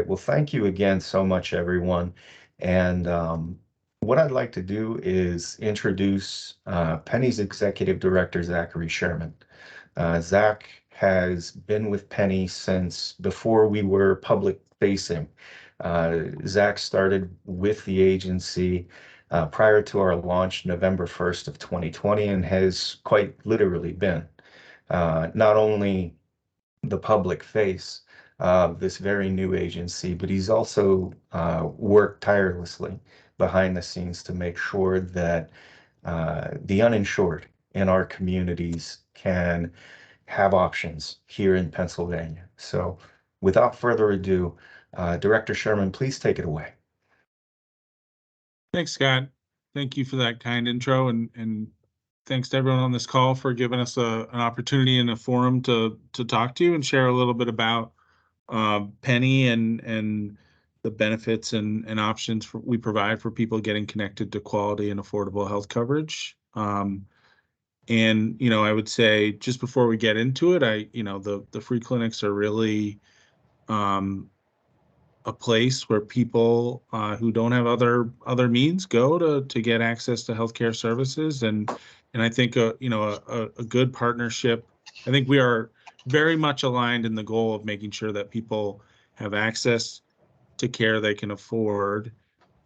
Well, thank you again so much, everyone. And what I'd like to do is introduce Pennie's Executive Director, Zachary Sherman. Zach has been with Pennie since before we were public facing. Zach started with the agency prior to our launch, November 1st of 2020, and has quite literally been not only the public face of this very new agency, but he's also worked tirelessly behind the scenes to make sure that the uninsured in our communities can have options here in Pennsylvania. So without further ado, Director Sherman, please take it away. Thanks, Scott. Thank you for that kind intro, and thanks to everyone on this call for giving us an opportunity and a forum to talk to you and share a little bit about Pennie and the benefits and options we provide for people getting connected to quality and affordable health coverage. And I would say just before we get into it, the free clinics are really a place where people who don't have other means go to get access to healthcare services, and I think a good partnership. I think we are very much aligned in the goal of making sure that people have access to care they can afford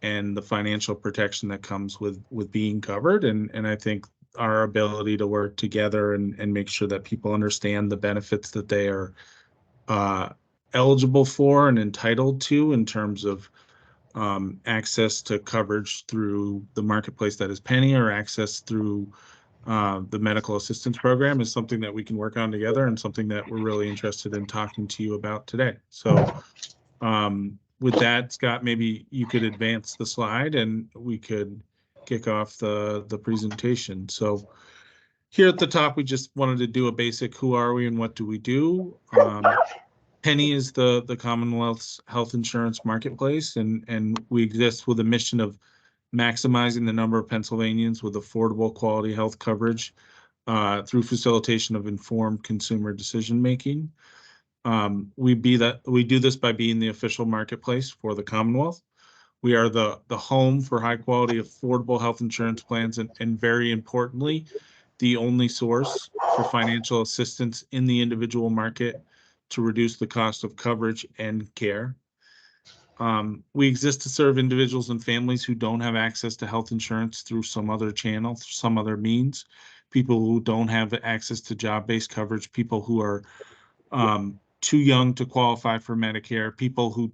and the financial protection that comes with being covered, and I think our ability to work together and make sure that people understand the benefits that they are eligible for and entitled to in terms of access to coverage through the marketplace that is Pennie, or access through the medical assistance program, is something that we can work on together, and something that we're really interested in talking to you about today. So with that, Scott, maybe you could advance the slide and we could kick off the presentation. So here at the top, we just wanted to do a basic who are we and what do we do. Pennie is the Commonwealth's health insurance marketplace, and we exist with a mission of maximizing the number of Pennsylvanians with affordable quality health coverage through facilitation of informed consumer decision making. We do this by being the official marketplace for the Commonwealth. We are the home for high quality, affordable health insurance plans, and very importantly, the only source for financial assistance in the individual market to reduce the cost of coverage and care. We exist to serve individuals and families who don't have access to health insurance through some other channel, some other means, people who don't have access to job-based coverage, people who are too young to qualify for Medicare, people who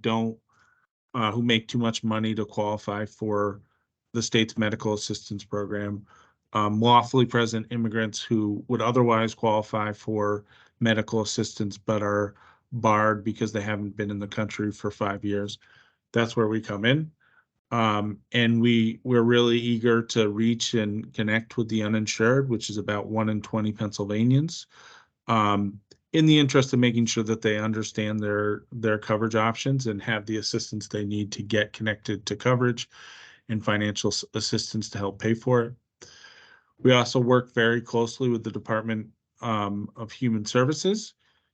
make too much money to qualify for the state's medical assistance program, lawfully present immigrants who would otherwise qualify for medical assistance but are barred because they haven't been in the country for 5 years. That's where we come in. And we're really eager to reach and connect with the uninsured, which is about 1 in 20 Pennsylvanians, in the interest of making sure that they understand their coverage options and have the assistance they need to get connected to coverage and financial assistance to help pay for it. We also work very closely with the Department of Human Services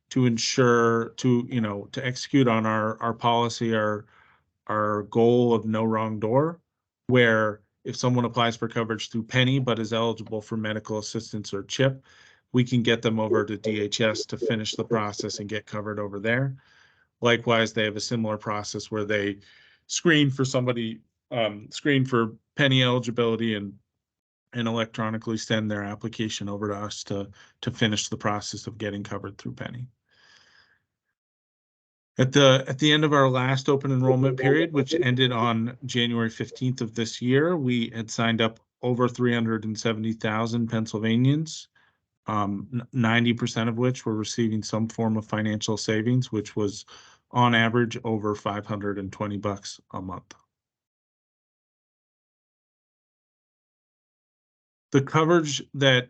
to ensure to execute on our policy, our goal of no wrong door, where if someone applies for coverage through Pennie but is eligible for medical assistance or CHIP, we can get them over to DHS to finish the process and get covered over there. Likewise, they have a similar process where they screen for Pennie eligibility and electronically send their application over to us to finish the process of getting covered through Pennie. At the end of our last open enrollment period, which ended on January 15th of this year, we had signed up over 370,000 Pennsylvanians, 90% of which were receiving some form of financial savings, which was on average over $520 a month. The coverage that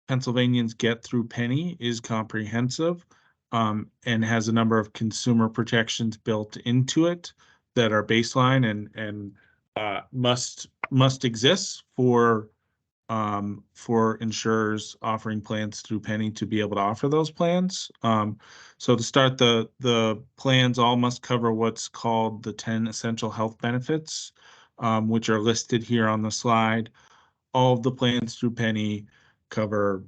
Pennsylvanians get through Pennie is comprehensive and has a number of consumer protections built into it that are baseline and must exist for for insurers offering plans through Pennie to be able to offer those plans. So to start, the plans all must cover what's called the 10 essential health benefits, which are listed here on the slide. All of the plans through Pennie cover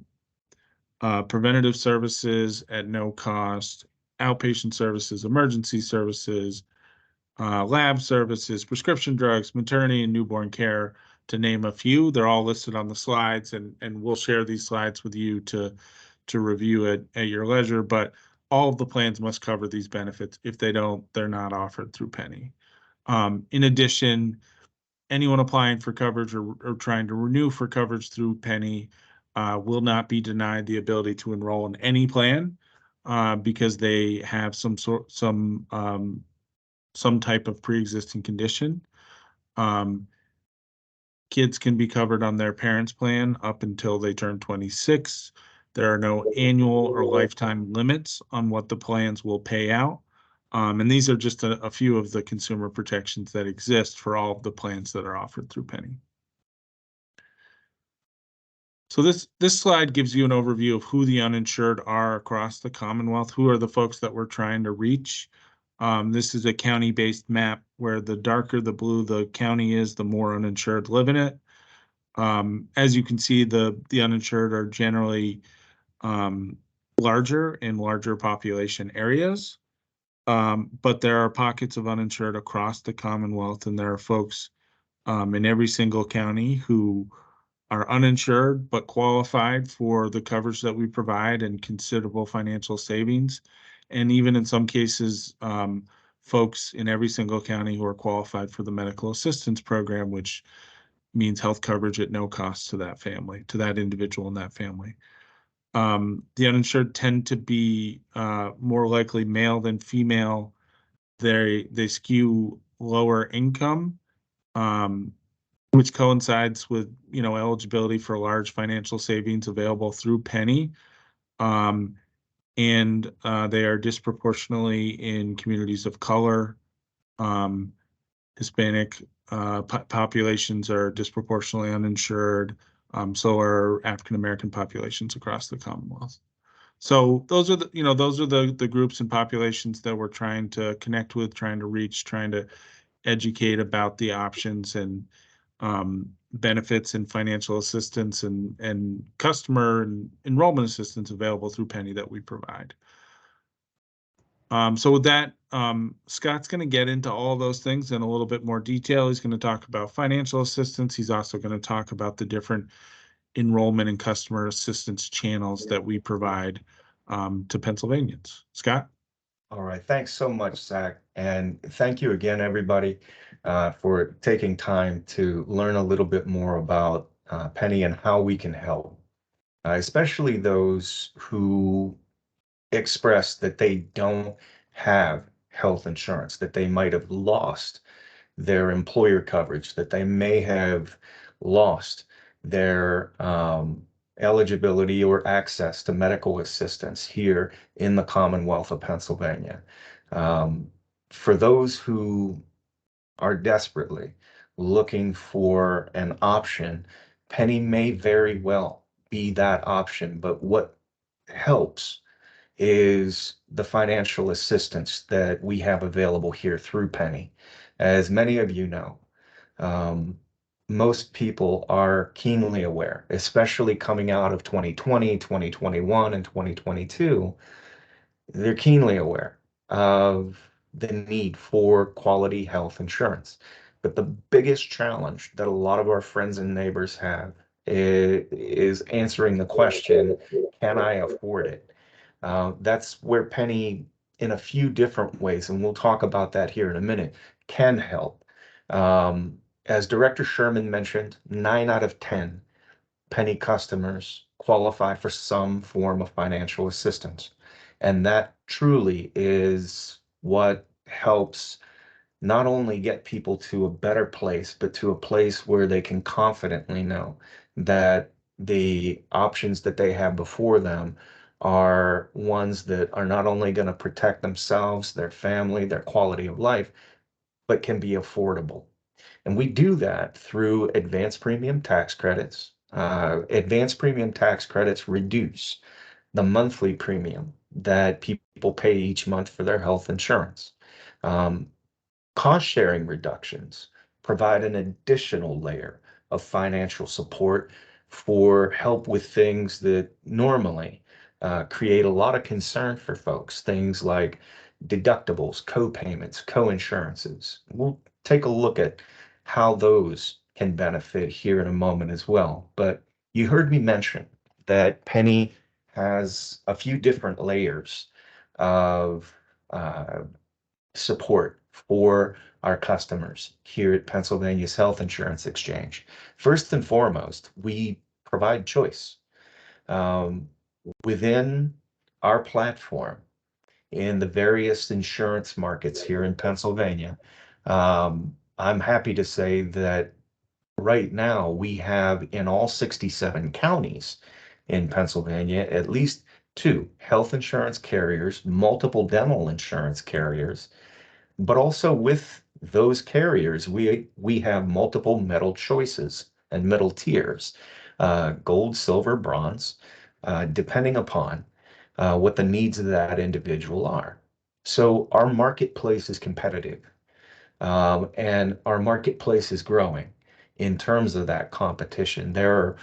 preventative services at no cost, outpatient services, emergency services, lab services, prescription drugs, maternity and newborn care, to name a few. They're all listed on the slides, and we'll share these slides with you to review at your leisure. But all of the plans must cover these benefits. If they don't, they're not offered through Pennie. In addition, anyone applying for coverage or trying to renew for coverage through Pennie will not be denied the ability to enroll in any plan because they have some type of pre-existing condition. Kids can be covered on their parents' plan up until they turn 26. There are no annual or lifetime limits on what the plans will pay out. And these are just a few of the consumer protections that exist for all of the plans that are offered through Pennie. So this slide gives you an overview of who the uninsured are across the Commonwealth, who are the folks that we're trying to reach. This is a county-based map where the darker the blue the county is, the more uninsured live in it. As you can see, the uninsured are generally larger in larger population areas, but there are pockets of uninsured across the Commonwealth, and there are folks in every single county who are uninsured but qualified for the coverage that we provide and considerable financial savings. And even in some cases, folks in every single county who are qualified for the medical assistance program, which means health coverage at no cost to that family, to that individual in that family. The uninsured tend to be more likely male than female. They skew lower income, which coincides with eligibility for large financial savings available through Pennie. And they are disproportionately in communities of color. Hispanic populations are disproportionately uninsured. So are African American populations across the Commonwealth. So those are the groups and populations that we're trying to connect with, trying to reach, trying to educate about the options and benefits and financial assistance and customer and enrollment assistance available through Pennie that we provide. So with that, Scott's going to get into all those things in a little bit more detail. He's going to talk about financial assistance. He's also going to talk about the different enrollment and customer assistance channels that we provide to Pennsylvanians. Scott? All right. Thanks so much, Zach. And thank you again, everybody, for taking time to learn a little bit more about Pennie and how we can help, especially those who express that they don't have health insurance, that they might have lost their employer coverage, that they may have lost their eligibility or access to medical assistance here in the Commonwealth of Pennsylvania. For those who are desperately looking for an option, Pennie may very well be that option, but what helps is the financial assistance that we have available here through Pennie. As many of you know, most people are keenly aware, especially coming out of 2020, 2021, and 2022, they're keenly aware of the need for quality health insurance. But the biggest challenge that a lot of our friends and neighbors have is answering the question, can I afford it? That's where Pennie, in a few different ways, and we'll talk about that here in a minute, can help. As Director Sherman mentioned, 9 out of 10 Pennie customers qualify for some form of financial assistance. And that truly is what helps not only get people to a better place, but to a place where they can confidently know that the options that they have before them are ones that are not only going to protect themselves, their family, their quality of life, but can be affordable. And we do that through advanced premium tax credits, Advanced premium tax credits reduce the monthly premium that people pay each month for their health insurance. Um, Cost sharing reductions provide an additional layer of financial support for help with things that normally create a lot of concern for folks, things like deductibles, co-payments, co-insurances. We'll take a look at how those can benefit here in a moment as well. But you heard me mention that Penny has a few different layers of support for our customers here at Pennsylvania's Health Insurance Exchange. First and foremost, we provide choice. Um, Within our platform in the various insurance markets here in Pennsylvania, I'm happy to say that right now we have in all 67 counties in Pennsylvania at least two health insurance carriers, multiple dental insurance carriers, but also with those carriers, we have multiple metal choices and metal tiers, gold, silver, bronze, depending upon what the needs of that individual are. So our marketplace is competitive, and our marketplace is growing in terms of that competition. There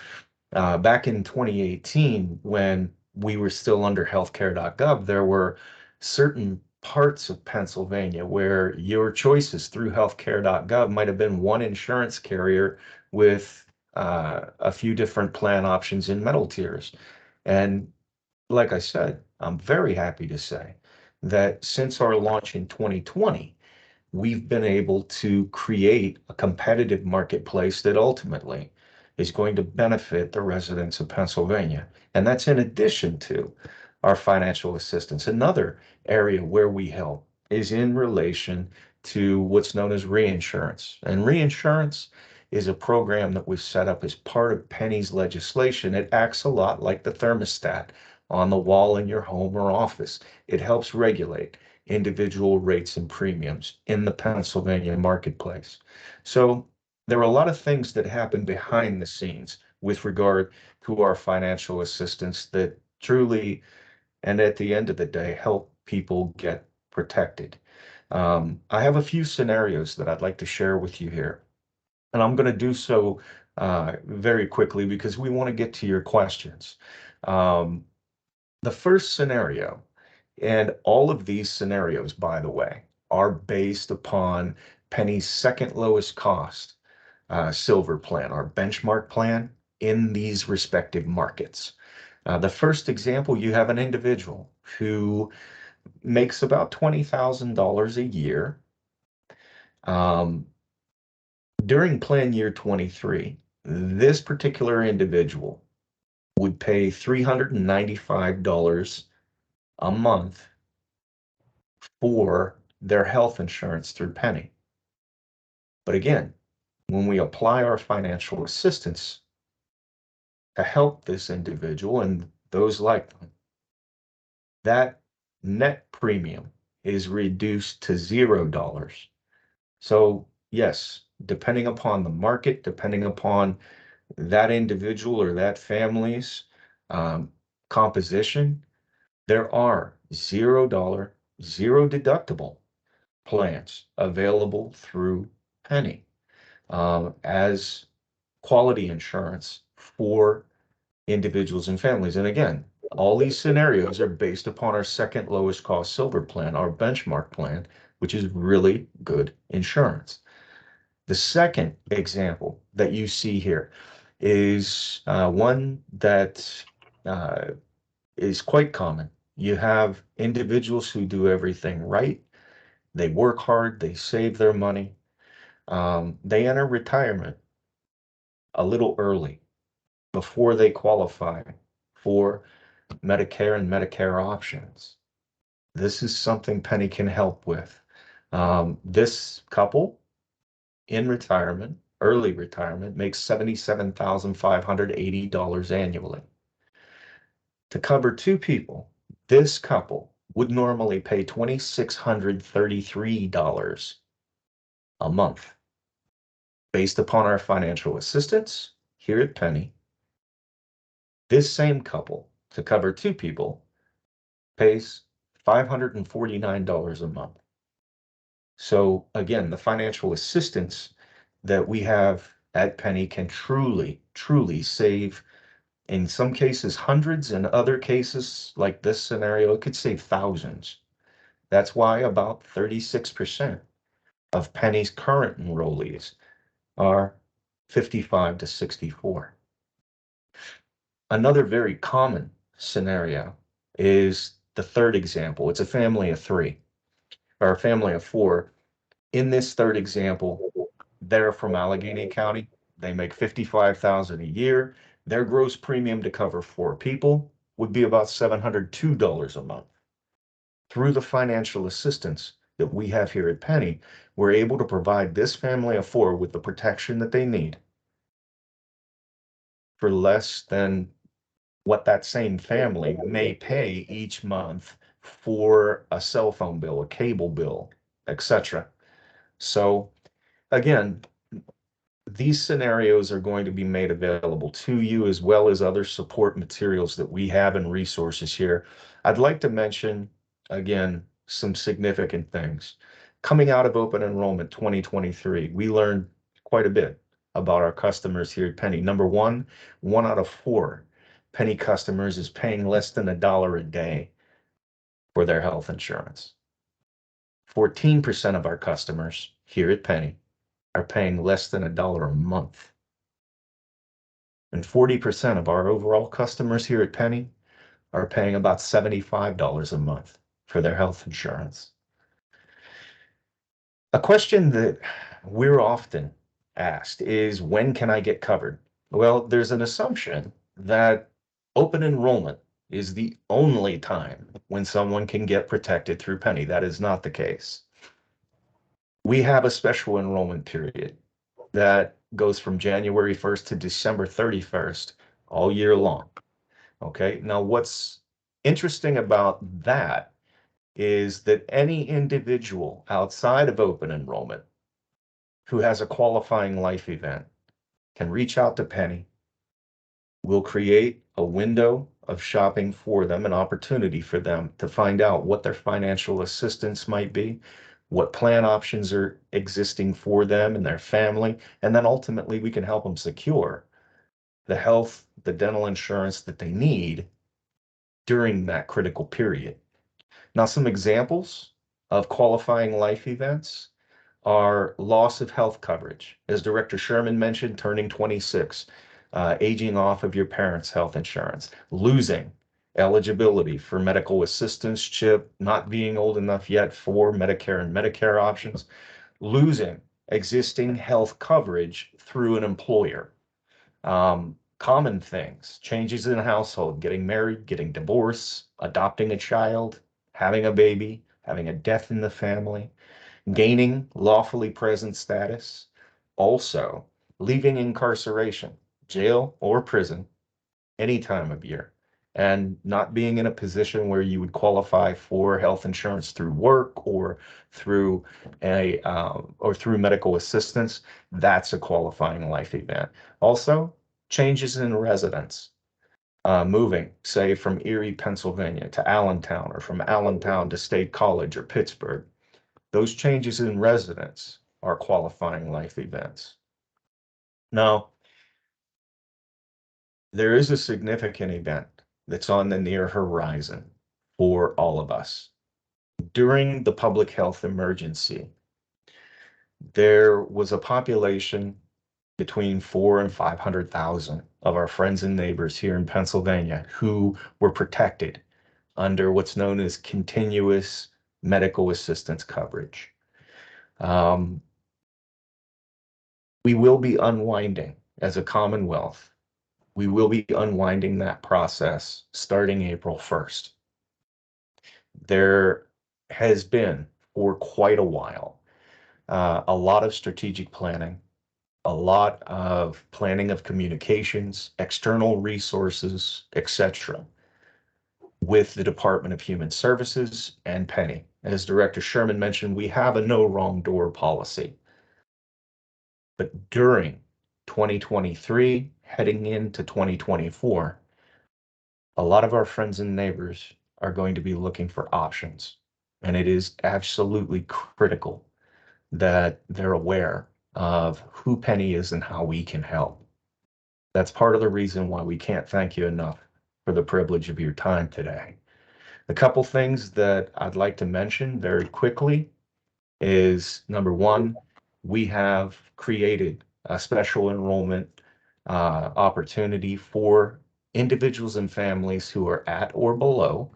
are back in 2018, when we were still under healthcare.gov, there were certain parts of Pennsylvania where your choices through healthcare.gov might have been one insurance carrier with a few different plan options in metal tiers. And like I said, I'm very happy to say that since our launch in 2020, we've been able to create a competitive marketplace that ultimately is going to benefit the residents of Pennsylvania. And that's in addition to our financial assistance. Another area where we help is in relation to what's known as reinsurance. And reinsurance is a program that was set up as part of Penny's legislation. It acts a lot like the thermostat on the wall in your home or office. It helps regulate individual rates and premiums in the Pennsylvania marketplace. So there are a lot of things that happen behind the scenes with regard to our financial assistance that truly, and at the end of the day, help people get protected. I have a few scenarios that I'd like to share with you here, and I'm going to do so very quickly because we want to get to your questions. Um, the first scenario, and all of these scenarios, by the way, are based upon Penny's second lowest cost silver plan, our benchmark plan in these respective markets. The first example, you have an individual who makes about $20,000 a year. Um, During plan year 23, this particular individual would pay $395 a month for their health insurance through Penny. But again, when we apply our financial assistance to help this individual and those like them, that net premium is reduced to $0. So yes, depending upon the market, depending upon that individual or that family's um, composition, there are $0, zero deductible plans available through Penny as quality insurance for individuals and families. And again, all these scenarios are based upon our second lowest cost silver plan, our benchmark plan, which is really good insurance. The second example that you see here is one that uh, is quite common. You have individuals who do everything right. They work hard, they save their money. They enter retirement a little early before they qualify for Medicare and Medicare options. This is something Penny can help with. This couple in retirement, early retirement, makes $77,580 annually. To cover two people, this couple would normally pay $2,633 a month. Based upon our financial assistance here at Penny, This same couple, to cover two people, pays $549 a month. So again, the financial assistance that we have at Pennie can truly, truly save, in some cases, hundreds, in other cases, like this scenario, it could save thousands. That's why about 36% of Pennie's current enrollees are 55 to 64. Another very common scenario is the third example. It's a family of three or a family of four. In this third example, they're from Allegheny County. They make 55,000 a year. Their gross premium to cover four people would be about $702 a month. Through the financial assistance that we have here at Pennie, we're able to provide this family of four with the protection that they need for less than what that same family may pay each month for a cell phone bill, a cable bill, etc. So again, these scenarios are going to be made available to you as well as other support materials that we have and resources here. I'd like to mention, again, some significant things. Coming out of open enrollment 2023, we learned quite a bit about our customers here at Pennie. Number one out of four Pennie customers is paying less than $1 a day for their health insurance. 14% of our customers here at Pennie are paying less than $1 a month. And 40% of our overall customers here at Pennie are paying about $75 a month for their health insurance. A question that we're often asked is, when can I get covered? Well, there's an assumption that open enrollment is the only time when someone can get protected through Pennie. That is not the case. We have a special enrollment period that goes from January 1st to December 31st all year long. Okay, now what's interesting about that is that any individual outside of open enrollment who has a qualifying life event can reach out to Pennie. We'll create a window of shopping for them, an opportunity for them to find out what their financial assistance might be, what plan options are existing for them and their family, and then ultimately we can help them secure the health, the dental insurance that they need during that critical period. Now, some examples of qualifying life events are loss of health coverage. As Director Sherman mentioned, turning 26, aging off of your parents' health insurance, losing eligibility for medical assistance CHIP, not being old enough yet for Medicare and Medicare options, losing existing health coverage through an employer. Common things, changes in a household, getting married, getting divorced, adopting a child, having a baby, having a death in the family, gaining lawfully present status, also leaving incarceration, jail or prison, any time of year, and not being in a position where you would qualify for health insurance through work or through through medical assistance. That's a qualifying life event. Also, changes in residence. Moving, say, from Erie, Pennsylvania to Allentown, or from Allentown to State College or Pittsburgh. Those changes in residence are qualifying life events. Now, there is a significant event that's on the near horizon for all of us. During the public health emergency, there was a population between 400,000 and 500,000 of our friends and neighbors here in Pennsylvania who were protected under what's known as continuous medical assistance coverage. We will be unwinding as a Commonwealth. We will be unwinding that process starting April 1st. There has been, for quite a while, a lot of strategic planning, a lot of planning of communications, external resources, etc., with the Department of Human Services and Pennie. As Director Sherman mentioned, we have a no wrong door policy. But during 2023, heading into 2024, a lot of our friends and neighbors are going to be looking for options. And it is absolutely critical that they're aware of who Pennie is and how we can help. That's part of the reason why we can't thank you enough for the privilege of your time today. A couple things that I'd like to mention very quickly is number one, we have created a special enrollment opportunity for individuals and families who are at or below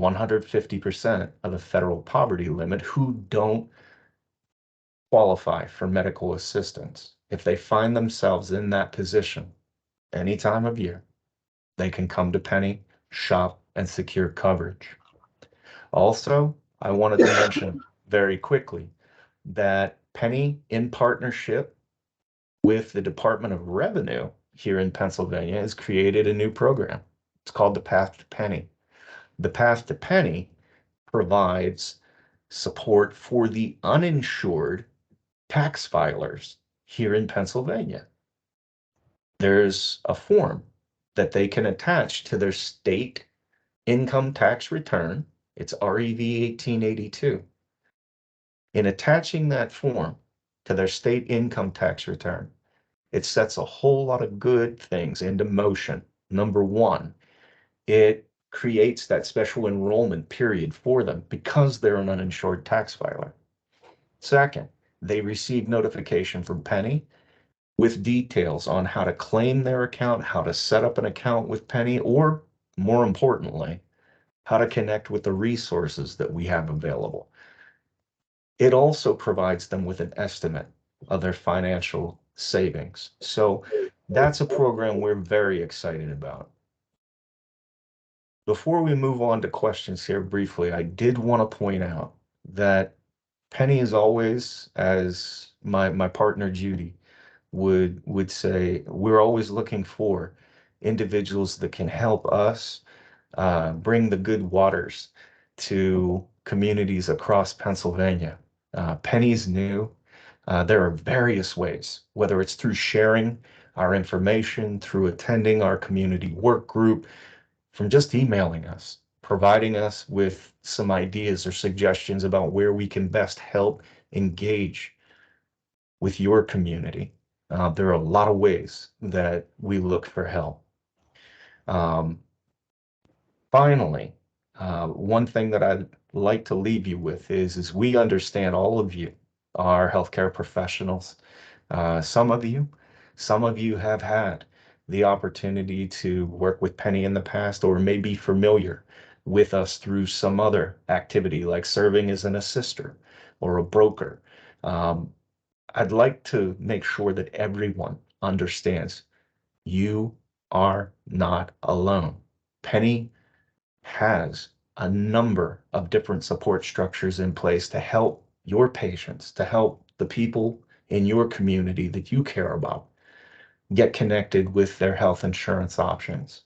150% of the federal poverty limit who don't qualify for medical assistance. If they find themselves in that position any time of year, they can come to Pennie, shop, and secure coverage. Also, I wanted to mention very quickly that Pennie, in partnership with the Department of Revenue here in Pennsylvania, has created a new program. It's called the Path to Pennie. The Path to Pennie provides support for the uninsured tax filers here in Pennsylvania. There's a form that they can attach to their state income tax return. It's REV 1882. In attaching that form to their state income tax return, it sets a whole lot of good things into motion. Number one, it creates that special enrollment period for them because they're an uninsured tax filer. Second, they receive notification from Pennie with details on how to claim their account, how to set up an account with Pennie, or more importantly, how to connect with the resources that we have available. It also provides them with an estimate of their financial savings. So that's a program we're very excited about. Before we move on to questions here briefly, I did want to point out that Pennie is always, as my partner Judy would say, we're always looking for individuals that can help us bring the good waters to communities across Pennsylvania. Pennie's new. There are various ways, whether it's through sharing our information, through attending our community work group, from just emailing us, providing us with some ideas or suggestions about where we can best help engage with your community. There are a lot of ways that we look for help. Finally, one thing that I'd like to leave you with is we understand all of you are healthcare professionals. Some of you have had the opportunity to work with Pennie in the past or may be familiar with us through some other activity like serving as an assister or a broker. I'd like to make sure that everyone understands you are not alone. Pennie has a number of different support structures in place to help your patients, to help the people in your community that you care about get connected with their health insurance options.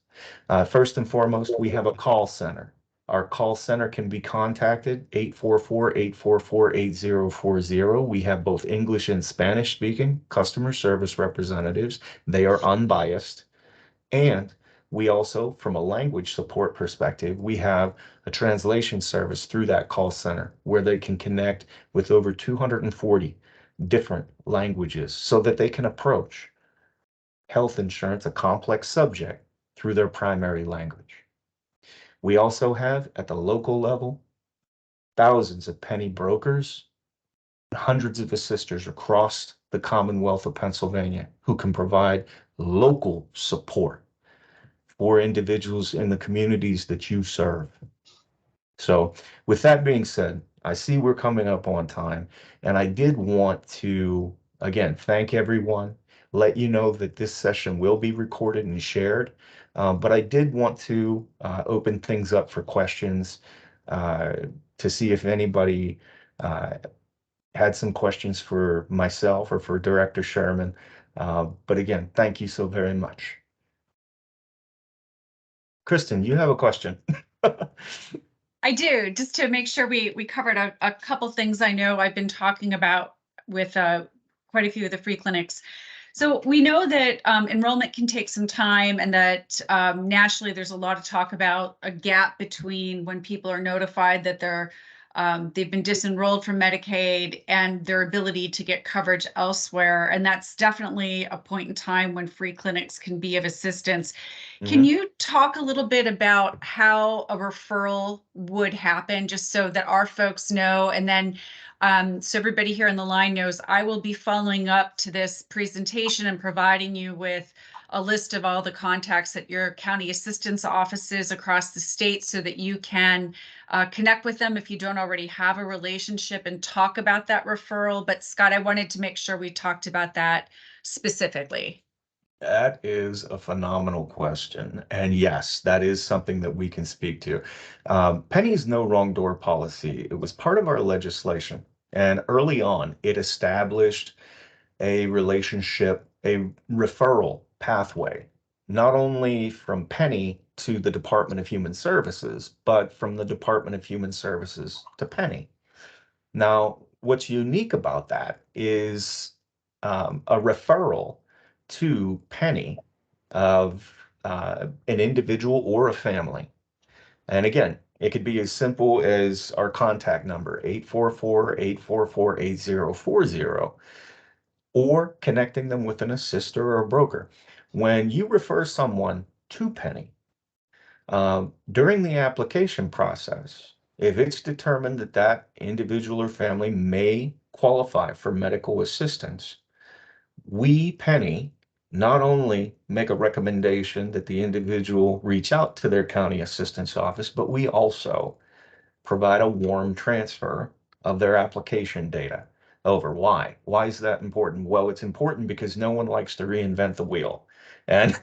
First and foremost, we have a call center. Our call center can be contacted 844-844-8040. We have both English and Spanish speaking customer service representatives. They are unbiased. And we also, from a language support perspective, we have a translation service through that call center where they can connect with over 240 different languages so that they can approach health insurance, a complex subject, through their primary language. We also have, at the local level, thousands of Pennie brokers, hundreds of assisters across the Commonwealth of Pennsylvania who can provide local support for individuals in the communities that you serve. So with that being said, I see we're coming up on time, and I did want to, again, thank everyone, let you know that this session will be recorded and shared, but I did want to open things up for questions to see if anybody had some questions for myself or for Director Sherman. But again, thank you so very much. Kristen, you have a question. I do, just to make sure we covered a couple things I know I've been talking about with quite a few of the free clinics. So we know that enrollment can take some time, and that nationally there's a lot of talk about a gap between when people are notified that they've been disenrolled from Medicaid and their ability to get coverage elsewhere. And that's definitely a point in time when free clinics can be of assistance. Can you talk a little bit about how a referral would happen, just so that our folks know? And then so everybody here on the line knows, I will be following up to this presentation and providing you with a list of all the contacts at your county assistance offices across the state, so that you can connect with them if you don't already have a relationship and talk about that referral. But Scott, I wanted to make sure we talked about that specifically. That is a phenomenal question. And yes, that is something that we can speak to. Pennie's no wrong door policy, it was part of our legislation. And early on, it established a relationship, a referral pathway, not only from Pennie to the Department of Human Services, but from the Department of Human Services to Pennie. Now, what's unique about that is a referral to Pennie of an individual or a family. And again, it could be as simple as our contact number, 844-844-8040, or connecting them with an assister or a broker. When you refer someone to Pennie, during the application process, if it's determined that that individual or family may qualify for medical assistance, we, Pennie, not only make a recommendation that the individual reach out to their county assistance office, but we also provide a warm transfer of their application data over. Why? Why is that important? Well, it's important because no one likes to reinvent the wheel. And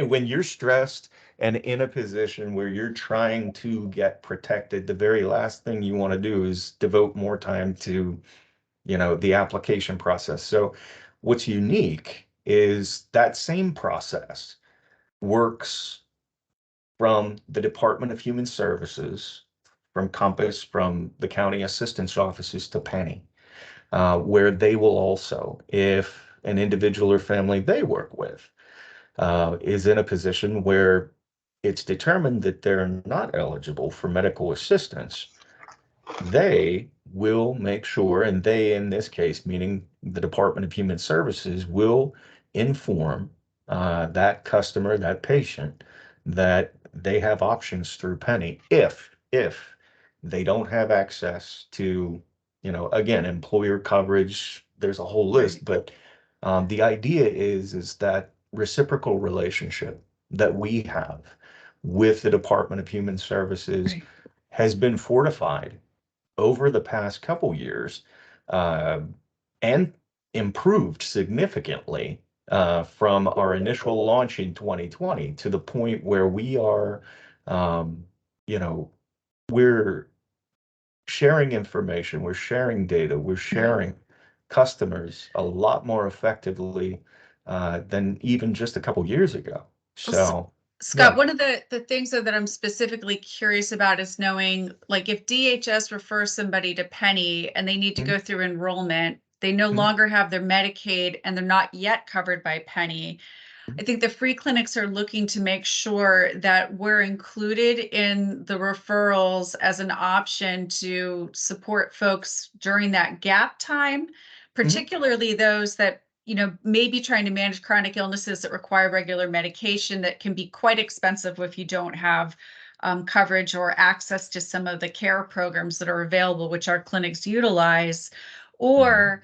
when you're stressed and in a position where you're trying to get protected, the very last thing you want to do is devote more time to, the application process. So what's unique is that same process works from the Department of Human Services, from Compass, from the county assistance offices to Pennie, where they will also, if an individual or family they work with is in a position where it's determined that they're not eligible for medical assistance, they will make sure, and they, in this case, meaning the Department of Human Services, will inform that customer, that patient, that they have options through Pennie if they don't have access to, again, employer coverage. There's a whole list, but the idea is that reciprocal relationship that we have with the Department of Human Services has been fortified over the past couple years, and improved significantly from our initial launch in 2020 to the point where we are, you know, we're sharing information, we're sharing data, we're sharing customers a lot more effectively than even just a couple years ago. So, Scott, yeah. one of the things though that I'm specifically curious about is knowing, like, if DHS refers somebody to Pennie and they need to go through enrollment, they no longer have their Medicaid and they're not yet covered by Pennie. I think the free clinics are looking to make sure that we're included in the referrals as an option to support folks during that gap time, particularly those that, may be trying to manage chronic illnesses that require regular medication that can be quite expensive if you don't have coverage or access to some of the care programs that are available, which our clinics utilize. Or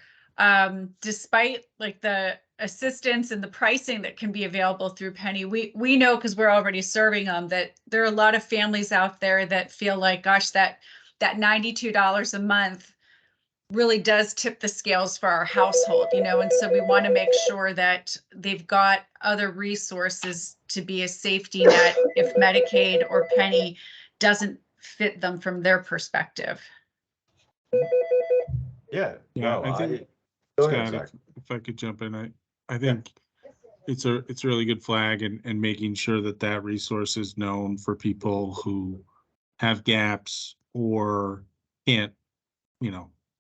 despite like the assistance and the pricing that can be available through Pennie, we know, because we're already serving them, that there are a lot of families out there that feel like, gosh, that $92 a month really does tip the scales for our household, and so we want to make sure that they've got other resources to be a safety net if Medicaid or Pennie doesn't fit them from their perspective. Yeah, Yeah, no, I think, go ahead, Scott, Zach. if I could jump in, I think it's a really good flag, and making sure that that resource is known for people who have gaps or can't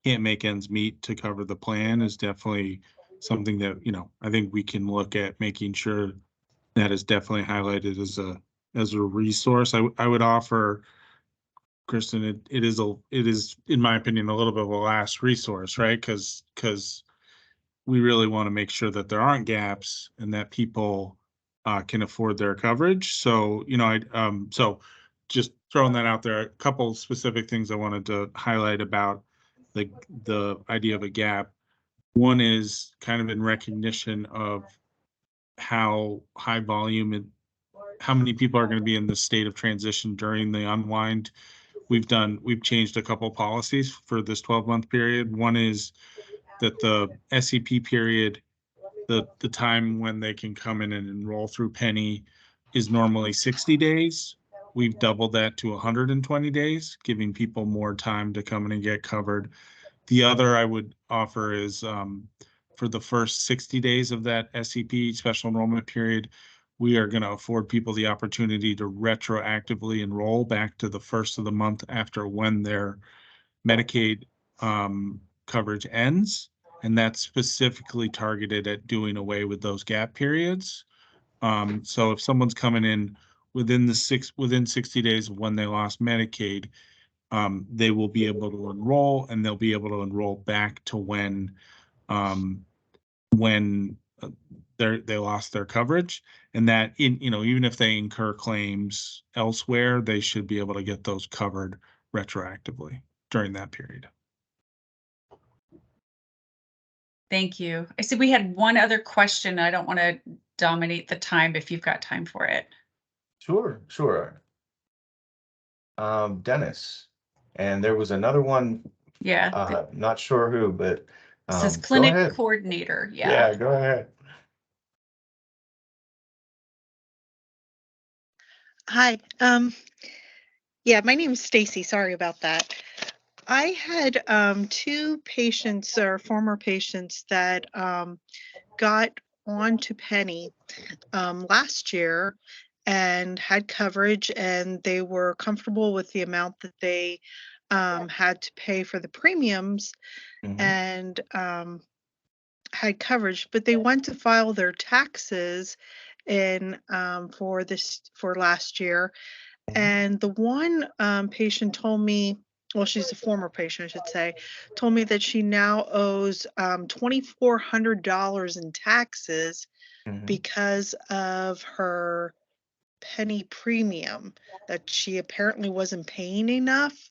make ends meet to cover the plan is definitely something that, I think we can look at making sure that is definitely highlighted as a resource. I would offer, Kristen, it is, in my opinion, a little bit of a last resource, right? Because we really want to make sure that there aren't gaps and that people can afford their coverage. So, so just throwing that out there, a couple specific things I wanted to highlight about the idea of a gap. One is kind of in recognition of how high volume and how many people are going to be in this state of transition during the unwind. We've changed a couple policies for this 12-month period. One is that the SEP period, the time when they can come in and enroll through Pennie, is normally 60 days. We've doubled that to 120 days, giving people more time to come in and get covered. The other I would offer is for the first 60 days of that SEP, special enrollment period, we are going to afford people the opportunity to retroactively enroll back to the first of the month after when their Medicaid coverage ends. And that's specifically targeted at doing away with those gap periods. So if someone's coming in within 60 days of when they lost Medicaid, they will be able to enroll, and they'll be able to enroll back to when they lost their coverage, and that even if they incur claims elsewhere, they should be able to get those covered retroactively during that period. Thank you. I see we had one other question. I don't want to dominate the time if you've got time for it. Sure. Dennis, and there was another one. Yeah. Not sure who, but Says go clinic ahead. coordinator. Yeah, go ahead. Hi. Yeah, my name is Stacy. Sorry about that. I had two patients or former patients that got onto Pennie last year and had coverage, and they were comfortable with the amount that they had to pay for the premiums and had coverage, but they went to file their taxes in for last year. And the one patient told me, well, she's a former patient, I should say, told me that she now owes $2,400 in taxes because of her Pennie premium, that she apparently wasn't paying enough,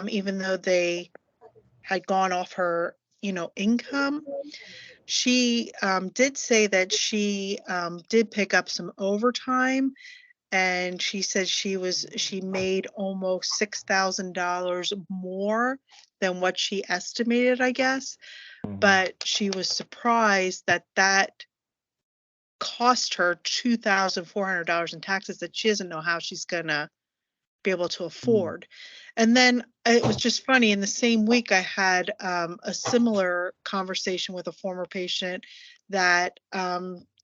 even though they had gone off her, income. She did say that she did pick up some overtime, and she said she made almost $6,000 more than what she estimated, I guess. But she was surprised that cost her $2,400 in taxes that she doesn't know how she's gonna be able to afford. And then it was just funny, in the same week I had a similar conversation with a former patient that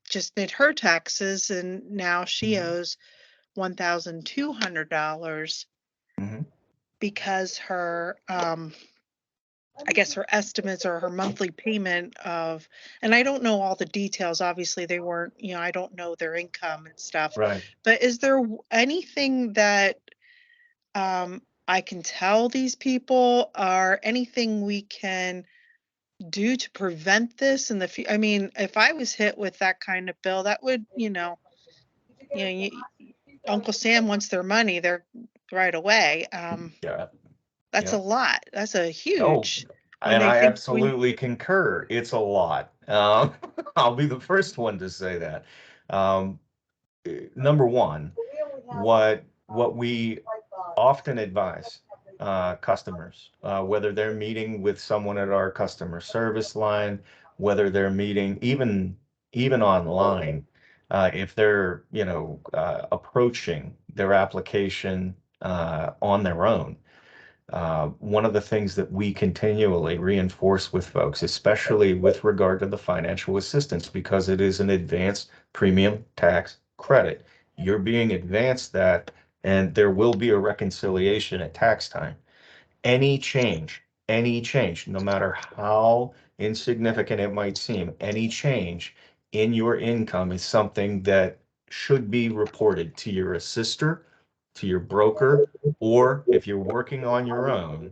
just did her taxes, and now she owes $1,200 because her I guess her estimates or her monthly payment of, and I don't know all the details, obviously they weren't, I don't know their income and stuff. Right. But is there anything that I can tell these people, or anything we can do to prevent this in the future? I mean, if I was hit with that kind of bill, that would, Uncle Sam wants their money, they're right away. Yeah. That's a lot. That's a Oh, huge. When and they I think absolutely concur. It's a lot. I'll be the first one to say that. Number one, what we often advise customers, whether they're meeting with someone at our customer service line, whether they're meeting even online, if they're approaching their application on their own. One of the things that we continually reinforce with folks, especially with regard to the financial assistance, because it is an advanced premium tax credit. You're being advanced that, and there will be a reconciliation at tax time. Any change, no matter how insignificant it might seem, any change in your income is something that should be reported to your assister, to your broker, or if you're working on your own,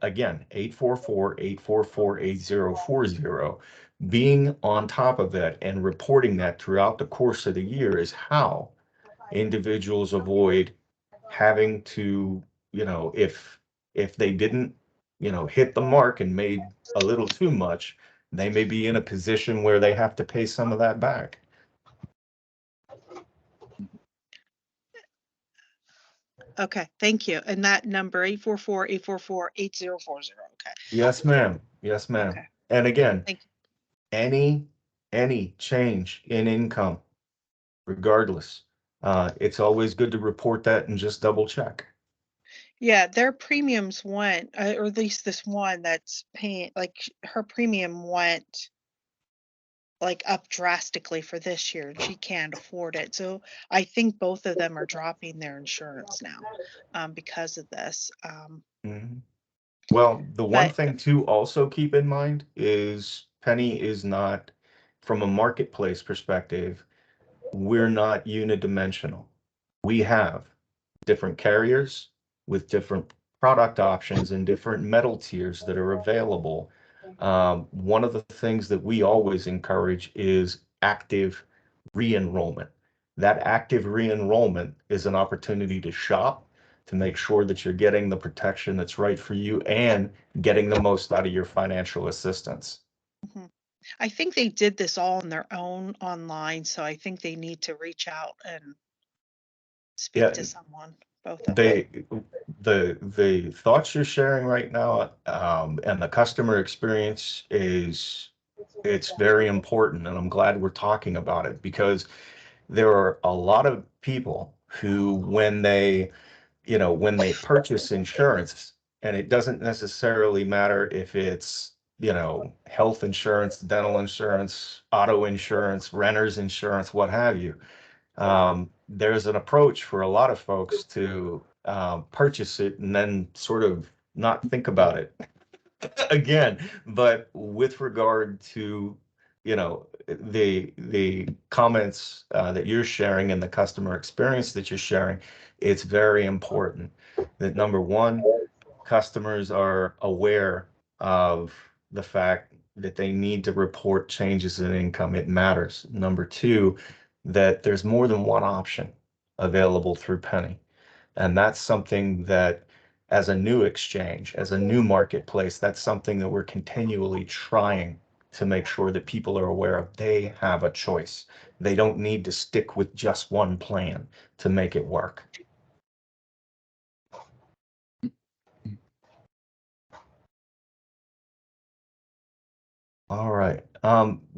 again, 844-844-8040. Being on top of that and reporting that throughout the course of the year is how individuals avoid having to, if they didn't, hit the mark and made a little too much, they may be in a position where they have to pay some of that back. Okay, thank you. And that number 844-844-8040. Okay. Yes, ma'am. Yes, ma'am. Okay. And again, Thank you. any change in income, regardless, it's always good to report that and just double check. Yeah, their premiums went, or at least this one that's paying, like her premium went like up drastically for this year and she can't afford it. So I think both of them are dropping their insurance now because of this. Mhm. Well, the one But thing to also keep in mind is Penny is not, from a marketplace perspective, we're not unidimensional. We have different carriers with different product options and different metal tiers that are available. One of the things that we always encourage is active re-enrollment. That active re-enrollment is an opportunity to shop, to make sure that you're getting the protection that's right for you and getting the most out of your financial assistance. mhm. I think they did this all on their own online, so I think they need to reach out and speak Yeah, to someone, both of them. the thoughts you're sharing right now, and the customer experience it's very important, and I'm glad we're talking about it because there are a lot of people who, when they purchase insurance, and it doesn't necessarily matter if it's, health insurance, dental insurance, auto insurance, renter's insurance, what have you. There's an approach for a lot of folks to purchase it and then sort of not think about it again. But with regard to, the comments that you're sharing and the customer experience that you're sharing, it's very important that, number one, customers are aware of the fact that they need to report changes in income. It matters. Number two, that there's more than one option available through Penny. And that's something that, as a new exchange, as a new marketplace, that's something that we're continually trying to make sure that people are aware of. They have a choice. They don't need to stick with just one plan to make it work. All right.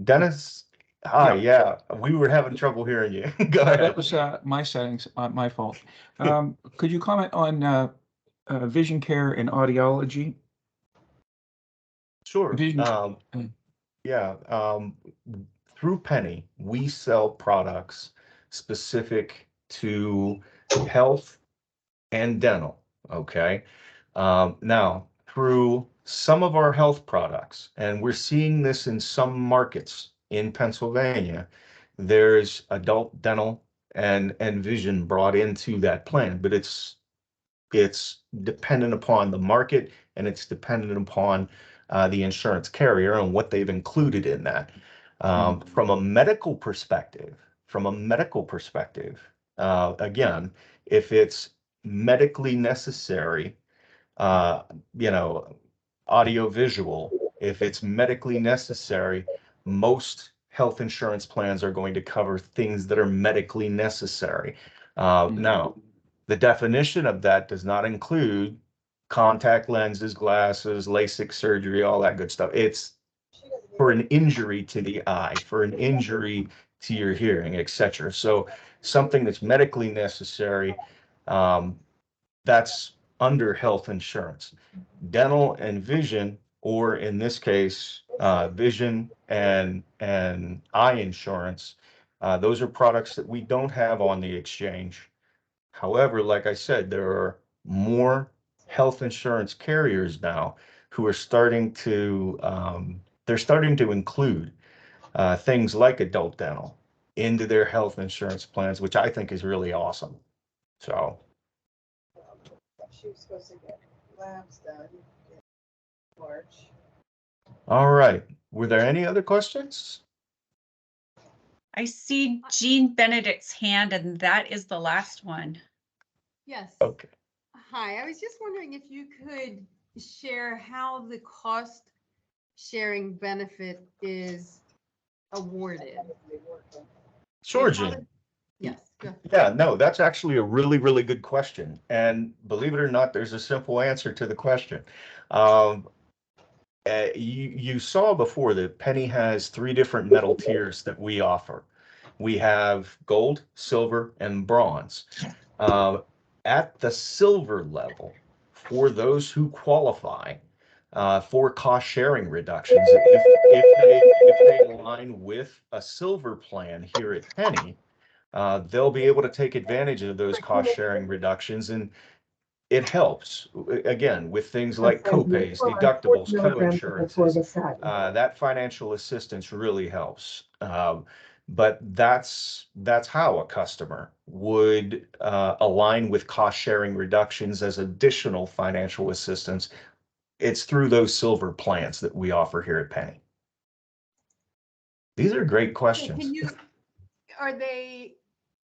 Dennis, hi. Yeah, we were having trouble hearing you. Go ahead. That was my settings, my fault. Could you comment on vision care and audiology? Sure. Vision. Yeah. Through Penny, we sell products specific to health and dental. Okay. Now, through some of our health products, and we're seeing this in some markets in Pennsylvania, there's adult dental and vision brought into that plan, but it's dependent upon the market and it's dependent upon the insurance carrier and what they've included in that. From a medical perspective, again, if it's medically necessary, uh, you know, audio visual, if it's medically necessary, most health insurance plans are going to cover things that are medically necessary. Now, the definition of that does not include contact lenses, glasses, LASIK surgery, all that good stuff. It's for an injury to the eye, for an injury to your hearing, etc. So something that's medically necessary, um, that's under health insurance. Dental and vision, or in this case, vision and eye insurance, those are products that we don't have on the exchange. However, like I said, there are more health insurance carriers now who are starting to they're starting to include things like adult dental into their health insurance plans, which I think is really awesome. So. She was supposed to get labs done in March. All right. Were there any other questions? I see Jean Benedict's hand, and that is the last one. Yes. Okay. Hi, I was just wondering if you could share how the cost sharing benefit is awarded. Sure, Like how Jean. Yes. Go. Yeah, no, that's actually a really, really good question. And believe it or not, there's a simple answer to the question. You saw before that Pennie has 3 different metal tiers that we offer. We have gold, silver, and bronze. At the silver level, for those who qualify for cost sharing reductions, if they align with a silver plan here at Pennie, they'll be able to take advantage of those cost sharing reductions, and it helps again with things like copays, deductibles, co-insurances. That financial assistance really helps. But that's how a customer would align with cost sharing reductions as additional financial assistance. It's through those silver plans that we offer here at Pennie. These are great questions. Are they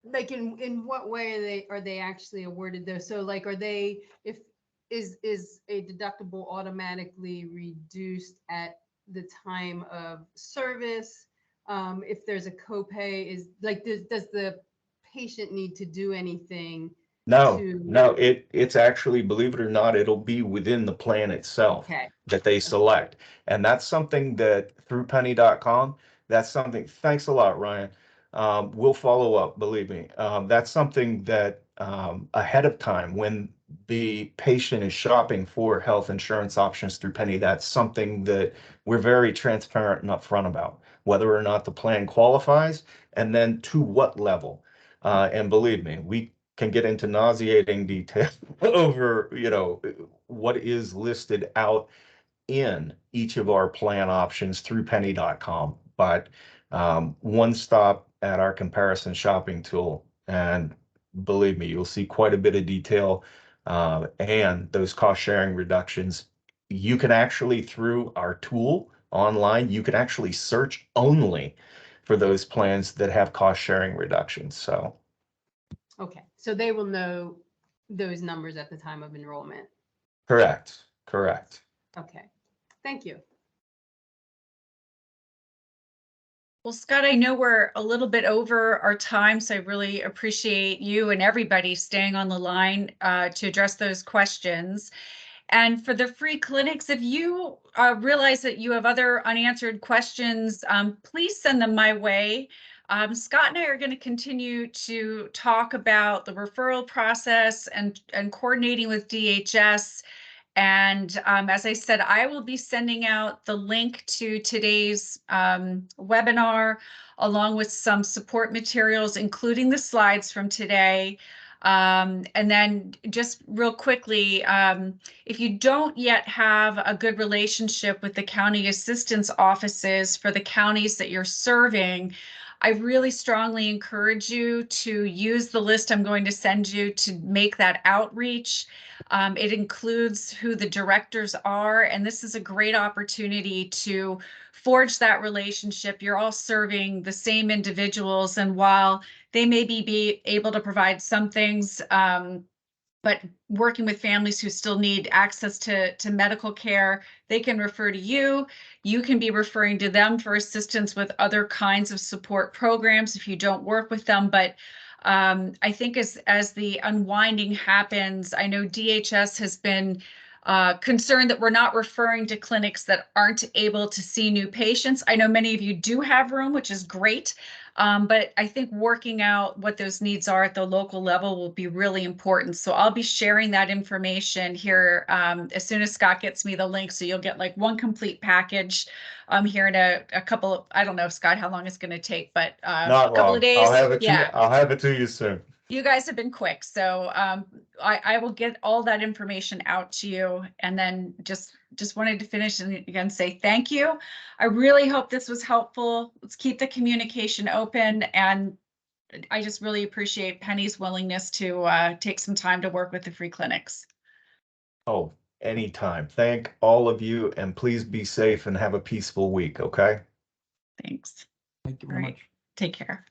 like in what way are they actually awarded those? So like are they is a deductible automatically reduced at the time of service? If there's a copay, is like does the patient need to do anything? No, it's actually, believe it or not, it'll be within the plan itself that they select. And that's something that through Pennie.com, that's something, thanks a lot, Ryan. We'll follow up, believe me. That's something that ahead of time when the patient is shopping for health insurance options through Pennie, that's something that we're very transparent and upfront about, whether or not the plan qualifies and then to what level. And believe me, we can get into nauseating detail over, what is listed out in each of our plan options through Pennie.com. But one stop at our comparison shopping tool, and believe me, you'll see quite a bit of detail and those cost sharing reductions. You can actually, through our tool online, you can actually search only for those plans that have cost sharing reductions. So. Okay, so they will know those numbers at the time of enrollment. Correct. Okay, thank you. Well, Scott, I know we're a little bit over our time, so I really appreciate you and everybody staying on the line to address those questions. And for the free clinics, if you realize that you have other unanswered questions, please send them my way. Scott and I are going to continue to talk about the referral process and coordinating with DHS. And as I said, I will be sending out the link to today's webinar, along with some support materials, including the slides from today. And then just real quickly, if you don't yet have a good relationship with the county assistance offices for the counties that you're serving, I really strongly encourage you to use the list I'm going to send you to make that outreach. It includes who the directors are, and this is a great opportunity to forge that relationship. You're all serving the same individuals, and while they may be able to provide some things, but working with families who still need access to medical care, they can refer to you. You can be referring to them for assistance with other kinds of support programs if you don't work with them. But I think as the unwinding happens, I know DHS has been concerned that we're not referring to clinics that aren't able to see new patients. I know many of you do have room, which is great. But I think working out what those needs are at the local level will be really important. So I'll be sharing that information here as soon as Scott gets me the link. So you'll get like one complete package here in a couple of, I don't know, Scott, how long it's going to take, but Not a couple long. of days. I'll have it to you soon. You guys have been quick, so I will get all that information out to you, and then just wanted to finish and again say thank you. I really hope this was helpful. Let's keep the communication open, and I just really appreciate Pennie's willingness to take some time to work with the free clinics. Oh, anytime. Thank all of you, and please be safe and have a peaceful week, okay? Thanks. Thank you All very right. much. Take care.